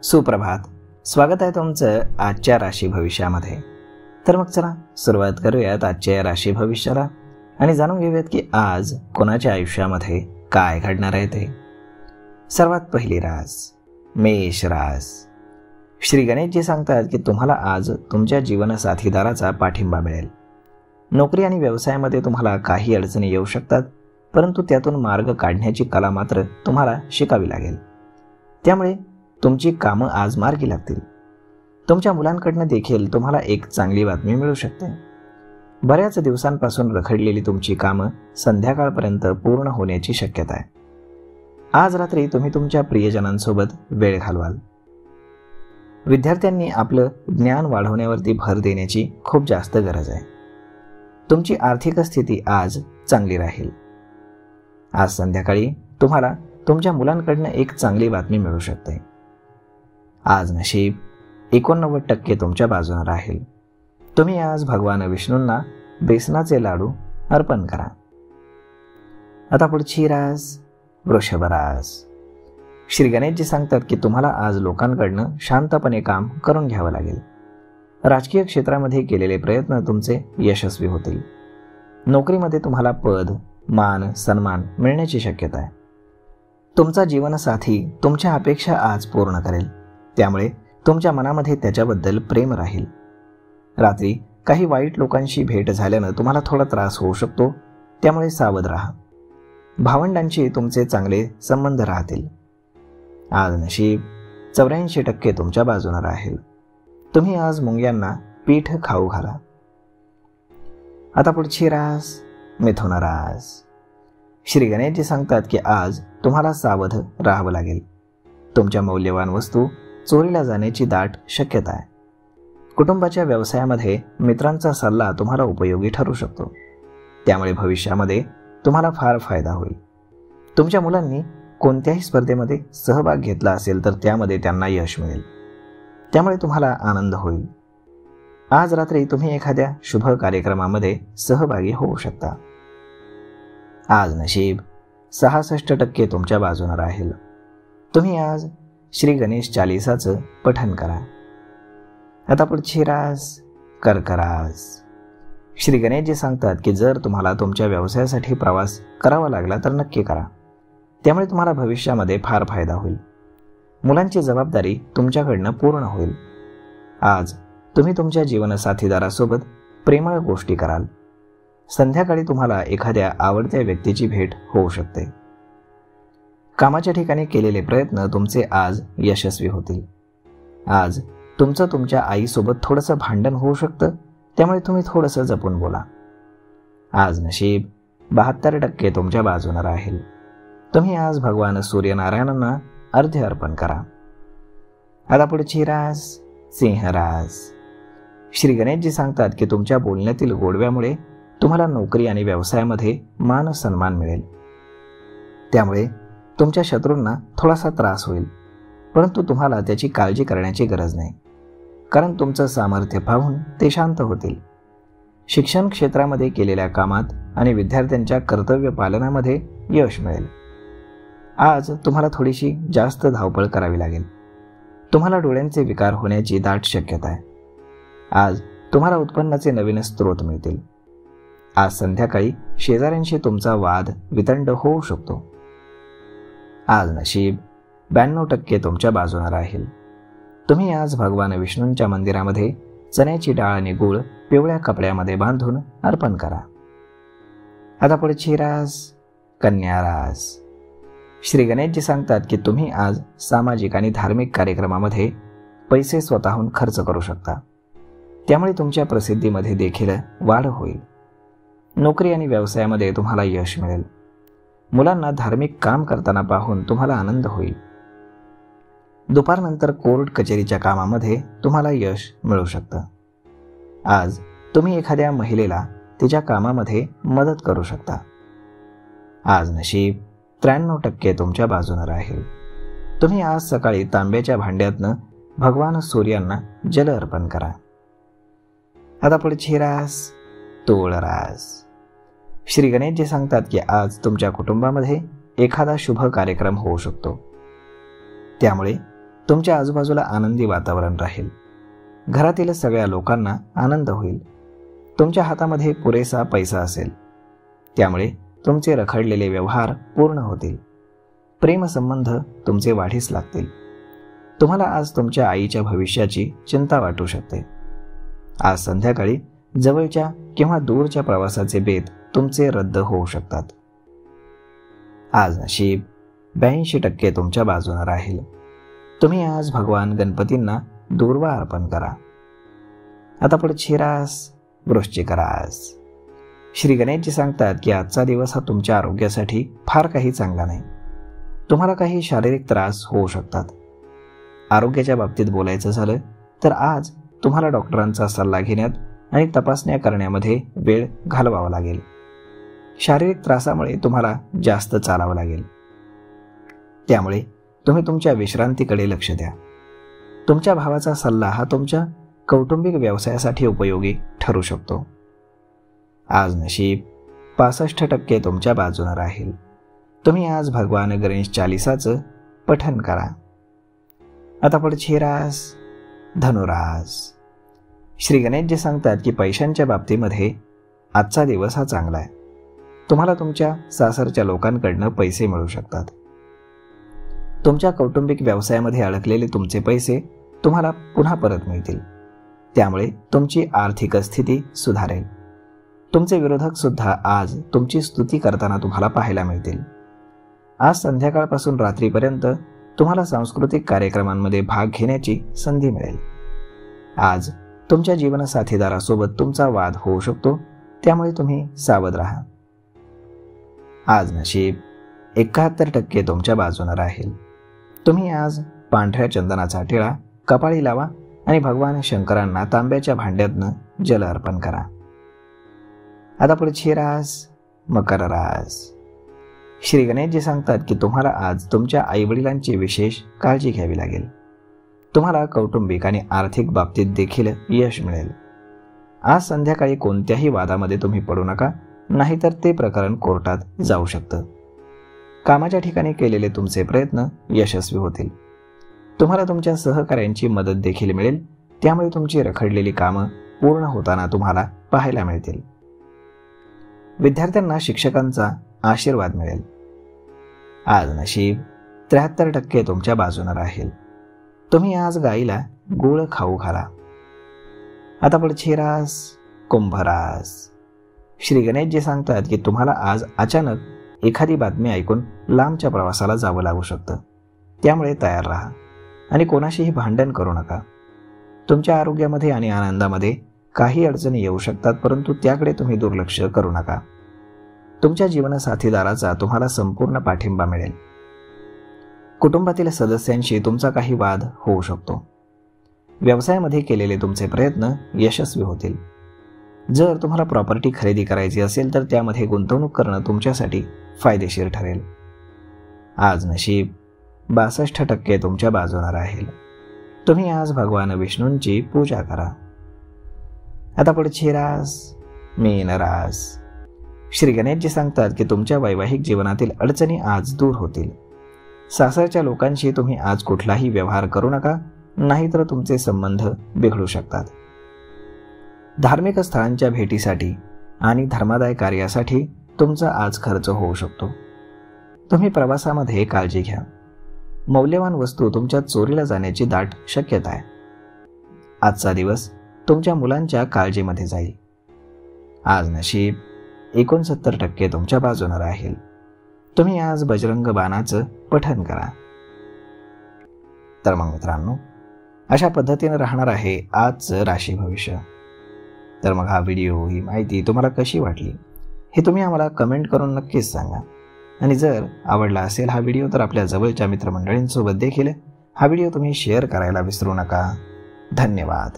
सुप्रभात. स्वागत आहे तुमचं आजच्या राशी भविष्यामध्ये. तर मग चला सुरुवात करूयात आजच्या राशी भविष्याला आणि जाणून घेऊयात की आज कोणाच्या आयुष्यामध्ये काय घडणार आहे ते. सर्वात पहिली रास मेष रास. श्री गणेशजी सांगतात की तुम्हाला आज तुमच्या जीवनसाथीदाराचा पाठिंबा मिळेल. नोकरी आणि व्यवसायामध्ये तुम्हाला काही अडचणी येऊ शकतात, परंतु त्यातून मार्ग काढण्याची कला मात्र तुम्हाला शिकावी लागेल. त्यामुळे तुमची कामं आज मार्गी लागतील. तुमच्या मुलांकडनं देखील तुम्हाला एक चांगली बातमी मिळू शकते. बऱ्याच दिवसांपासून रखडलेली तुमची कामं संध्याकाळपर्यंत पूर्ण होण्याची शक्यता आहे. आज रात्री तुम्ही तुमच्या प्रियजनांसोबत वेळ घालवाल. विद्यार्थ्यांनी आपलं ज्ञान वाढवण्यावरती भर देण्याची खूप जास्त गरज आहे. तुमची आर्थिक स्थिती आज चांगली राहील. आज संध्याकाळी तुम्हाला तुमच्या मुलांकडनं एक चांगली बातमी मिळू शकते. आज नशीब 89% तुमच्या बाजूने राहील. तुम्ही आज भगवान विष्णूंना बेसनाचे लाडू अर्पण करा. आता पुढची रास वृषभ रास. श्री गणेशजी सांगतात की तुम्हाला आज लोकांकडनं शांतपणे काम करून घ्यावं लागेल. राजकीय क्षेत्रामध्ये केलेले प्रयत्न तुमचे यशस्वी होतील. नोकरीमध्ये तुम्हाला पद, मान, सन्मान मिळण्याची शक्यता आहे. तुमचा जीवनसाथी तुमच्या अपेक्षा आज पूर्ण करेल, त्यामुळे तुमच्या मनामध्ये त्याच्याबद्दल प्रेम राहील. रात्री काही वाईट लोकांशी भेट झाल्यानं तुम्हाला थोडा त्रास होऊ शकतो, त्यामुळे सावध राहा. भावंडांशी तुमचे चांगले संबंध राहतील. आज नशीब 84% तुमच्या बाजूने राहील. तुम्ही आज मुंग्यांना पीठ खाऊ घाला. आता पुढची रास मिथुन रास. श्री गणेशजी सांगतात की आज तुम्हाला सावध राहावं लागेल. तुमच्या मौल्यवान वस्तू चोरीला जाण्याची दाट शक्यता आहे. कुटुंबाच्या व्यवसायामध्ये मित्रांचा सल्ला तुम्हाला उपयोगी ठरू शकतो, त्यामुळे भविष्यामध्ये तुम्हाला फार फायदा होईल. तुमच्या मुलांनी कोणत्याही स्पर्धेमध्ये सहभाग घेतला असेल तर त्यामध्ये त्यांना यश मिळेल, त्यामुळे तुम्हाला आनंद होईल. आज रात्री तुम्ही एखाद्या शुभ कार्यक्रमामध्ये सहभागी होऊ शकता. आज नशीब 66% तुमच्या बाजूने राहील. तुम्ही आज श्री गणेश चालीसाचं पठण करा. आता पुढची रास कर्क रास. श्री गणेशजी सांगतात की जर तुम्हाला तुमच्या व्यवसायासाठी प्रवास करावा लागला तर नक्की करा, त्यामुळे तुम्हाला भविष्यामध्ये फार फायदा होईल. मुलांची जबाबदारी तुमच्याकडनं पूर्ण होईल. आज तुम्ही तुमच्या जीवनसाथीदारासोबत प्रेमळ गोष्टी कराल. संध्याकाळी तुम्हाला एखाद्या आवडत्या व्यक्तीची भेट होऊ शकते. कामाच्या ठिकाणी केलेले प्रयत्न तुमचे आज यशस्वी होतील. आज तुमचं तुमच्या आईसोबत थोडंसं भांडण होऊ शकतं, त्यामुळे तुम्ही थोडंसं जपून बोला. आज नशीब 72% तुमच्या बाजूने राहील. तुम्ही आज भगवान सूर्यनारायणांना अर्घ्य अर्पण करा. आता पुढची रास सिंह रास. श्री गणेशजी सांगतात की तुमच्या बोलण्यातील गोडव्यामुळे तुम्हाला नोकरी आणि व्यवसायामध्ये मान सन्मान मिळेल. त्यामुळे तुमच्या शत्रूंना थोडासा त्रास होईल, परंतु तुम्हाला त्याची काळजी करण्याची गरज नाही, कारण तुमचं सामर्थ्य पाहून ते शांत होतील. शिक्षण क्षेत्रामध्ये केलेल्या कामात आणि विद्यार्थ्यांच्या कर्तव्य पालनामध्ये यश मिळेल. आज तुम्हाला थोडीशी जास्त धावपळ करावी लागेल. तुम्हाला डोळ्यांचे विकार होण्याची दाट शक्यता आहे. आज तुम्हाला उत्पन्नाचे नवीन स्रोत मिळतील. आज संध्याकाळी शेजाऱ्यांशी तुमचा वाद वितंड होऊ शकतो. आज नशीब 92% तुमच्या बाजूने राहील. तुम्ही आज भगवान विष्णूंच्या मंदिरामध्ये चण्याची डाळ आणि गूळ पिवळ्या कपड्यामध्ये बांधून अर्पण करा. आता पुढची रास कन्या रास. श्री गणेशजी सांगतात की तुम्ही आज सामाजिक आणि धार्मिक कार्यक्रमामध्ये पैसे स्वतःहून खर्च करू शकता, त्यामुळे तुमच्या प्रसिद्धीमध्ये देखील वाढ होईल. नोकरी आणि व्यवसायामध्ये तुम्हाला यश मिळेल. मुलांना धार्मिक काम करताना पाहून तुम्हाला आनंद होईल. दुपारनंतर कोर्ट कचेरीच्या कामामध्ये तुम्हाला यश मिळू शकतं. आज तुम्ही एखाद्या महिलेला तिच्या कामामध्ये मदत करू शकता. आज नशीब 93% तुमच्या बाजूने राहील. तुम्ही आज सकाळी तांब्याच्या भांड्यातनं भगवान सूर्यांना जल अर्पण करा. आता पुढची रास तूळ रास. श्री गणेशजी सांगतात की आज तुमच्या कुटुंबामध्ये एखादा शुभ कार्यक्रम होऊ शकतो, त्यामुळे तुमच्या आजूबाजूला आनंदी वातावरण राहील. घरातील सगळ्या लोकांना आनंद होईल. तुमच्या हातामध्ये पुरेसा पैसा असेल, त्यामुळे तुमचे रखडलेले व्यवहार पूर्ण होतील. प्रेमसंबंध तुमचे वाढीस लागतील. तुम्हाला आज तुमच्या आईच्या भविष्याची चिंता वाटू शकते. आज संध्याकाळी जवळच्या किंवा दूरच्या प्रवासाचे बेत तुमचे रद्द होऊ शकतात. आज नशीब 82% तुमच्या बाजूने राहील. तुम्ही आज भगवान गणपतींना दूर्वा अर्पण करा. आता पुढची रास वृश्चिक रास. श्री गणेशजी सांगतात की आजचा दिवस हा तुमच्या आरोग्यासाठी फार काही चांगला नाही. तुम्हाला काही शारीरिक त्रास होऊ शकतात. आरोग्याच्या बाबतीत बोलायचं झालं तर आज तुम्हाला डॉक्टरांचा सल्ला घेण्यात आणि तपासण्या करण्यामध्ये वेळ घालवावा लागेल. शारीरिक त्रासामुळे तुम्हाला जास्त चालावं लागेल, त्यामुळे तुम्ही तुमच्या विश्रांतीकडे लक्ष द्या. तुमच्या भावाचा सल्ला हा तुमच्या कौटुंबिक व्यवसायासाठी उपयोगी ठरू शकतो. आज नशीब 65% तुमच्या बाजूने राहील. तुम्ही आज भगवान गणेश चालिसाचं पठण करा. आता पुढची रास धनुरास. श्री गणेशजी सांगतात की पैशांच्या बाबतीमध्ये आजचा दिवस हा चांगला आहे. तुम्हाला तुमच्या सासरच्या लोकांकडनं पैसे मिळू शकतात. तुमच्या कौटुंबिक व्यवसायामध्ये अडकलेले तुमचे पैसे तुम्हाला पुन्हा परत मिळतील, त्यामुळे तुमची आर्थिक स्थिती सुधारेल. तुमचे विरोधक सुद्धा आज तुमची स्तुती करताना तुम्हाला पाहायला मिळतील. आज संध्याकाळपासून रात्रीपर्यंत तुम्हाला सांस्कृतिक कार्यक्रमांमध्ये भाग घेण्याची संधी मिळेल. आज तुमच्या जीवनसाथीदारासोबत तुमचा वाद होऊ शकतो, त्यामुळे तुम्ही सावध राहा. आज नशीब 71% तुमच्या बाजूने राहील. तुम्ही आज पांढऱ्या चंदनाचा टिळा कपाळी लावा आणि भगवान शंकरांना तांब्याच्या भांड्यातनं जल अर्पण करा. आता पुढची रास मकर रास. श्री गणेशजी सांगतात की तुम्हाला आज तुमच्या आईवडिलांची विशेष काळजी घ्यावी लागेल. तुम्हाला कौटुंबिक आणि आर्थिक बाबतीत देखील यश मिळेल. आज संध्याकाळी कोणत्याही वादामध्ये तुम्ही पडू नका, नाहीतर ते प्रकरण कोर्टात जाऊ शकतं. कामाच्या ठिकाणी केलेले तुमचे प्रयत्न यशस्वी होतील. तुम्हाला तुमच्या सहकाऱ्यांची मदत देखील मिळेल, त्यामुळे तुमची रखडलेली कामं पूर्ण होताना तुम्हाला पाहायला मिळतील. विद्यार्थ्यांना शिक्षकांचा आशीर्वाद मिळेल. आज नशीब 73% तुमच्या बाजूने राहील. तुम्ही आज गाईला गूळ खाऊ घाला. आता पुढची रास कुंभ रास. श्री गणेशजी सांगतात की तुम्हाला आज अचानक एखादी बातमी ऐकून लांबच्या प्रवासाला जावं लागू शकतं, त्यामुळे तयार राहा आणि कोणाशीही भांडण करू नका. तुमच्या आरोग्यामध्ये आणि आनंदामध्ये काही अडचणी येऊ शकतात, परंतु त्याकडे तुम्ही दुर्लक्ष करू नका. तुमच्या जीवनसाथीदाराचा तुम्हाला संपूर्ण पाठिंबा मिळेल. कुटुंबातील सदस्यांशी तुमचा काही वाद होऊ शकतो. व्यवसायामध्ये केलेले तुमचे प्रयत्न यशस्वी होतील. जर तुम्हाला प्रॉपर्टी खरेदी करायची असेल तर त्यामध्ये गुंतवणूक करणं तुमच्यासाठी फायदेशीर ठरेल. आज नशीब 62% तुमच्या बाजूने राहील. तुम्ही आज भगवान विष्णूंची पूजा करा. आता पुढची रास मीन रास. श्री गणेशजी सांगतात की तुमच्या वैवाहिक जीवनातील अडचणी आज दूर होतील. सासरच्या लोकांशी तुम्ही आज कुठलाही व्यवहार करू नका, नाहीतर तुमचे संबंध बिघडू शकतात. धार्मिक स्थळांच्या भेटीसाठी आणि धर्मादाय कार्यासाठी तुमचा आज खर्च होऊ शकतो. तुम्ही प्रवासामध्ये काळजी घ्या. मौल्यवान वस्तू तुमच्या चोरीला जाण्याची दाट शक्यता आहे. आजचा दिवस तुमच्या मुलांच्या काळजीमध्ये जाईल. आज नशीब 69% तुमच्या बाजूने राहील. तुम्ही आज बजरंग बाणाचं पठण करा. तर मग मित्रांनो, अशा पद्धतीने राहणार आहे आजचं राशी भविष्य. तर मग हा व्हिडिओ, ही माहिती तुम्हाला कशी वाटली हे तुम्ही आम्हाला कमेंट करून नक्कीच सांगा. आणि जर आवडला असेल हा व्हिडिओ तर आपल्या जवळच्या मित्रमंडळींसोबत देखील हा व्हिडिओ तुम्ही शेअर करायला विसरू नका. धन्यवाद.